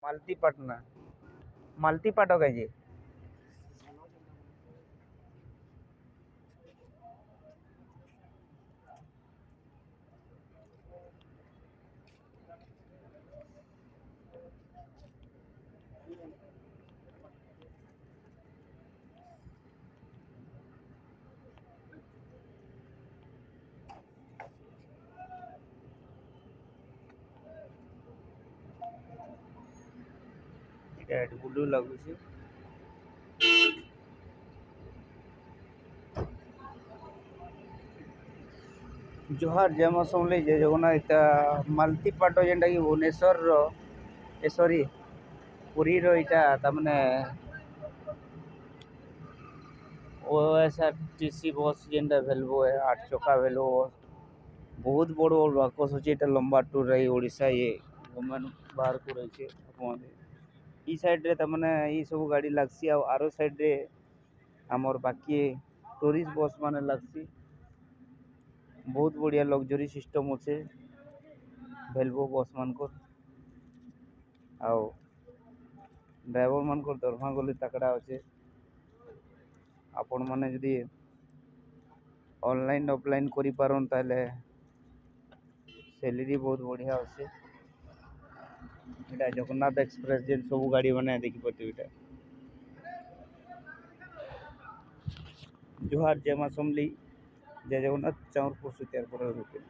ମାଲତୀପାଟନା ମାଲତୀପାଟ କାଜି এটা ব্লু লাগুଛି। जोहार जय मां समलेई जय जगन्नाथ। इटा मालतीपाट जेनटा कि भुवनेश्वर रो सॉरी पुरी रो इटा तमने ओएसआरटीसी बस जेनटा भेलबो है 8 चक्का भेलो बहुत बड़ बड़ बाकस अछि। एटा लंबा टूर रही ओडिशा ये गवर्नमेंट बाहर को रही छे अपन ई साइड रे तमने ई सब गाड़ी लागसी आ आरो साइड रे हमर बाकी टूरिस्ट बस माने लागसी। बहुत बढ़िया लग्जरी सिस्टम अच्छे भेल्वो बस मान को आओ ड्राइवर मान को दरमा गली तकड़ा अच्छे। आपण माने जदि ऑनलाइन ऑफलाइन करि पारन ताले सैलरी बहुत बढ़िया अच्छे। एटा जगन्नाथ एक्सप्रेस जेन सब गाड़ी माने देखि पड़ते एटा। जोहार जय मां समलेई जय जगन्नाथ। चाउरपुर से 13 रुपये।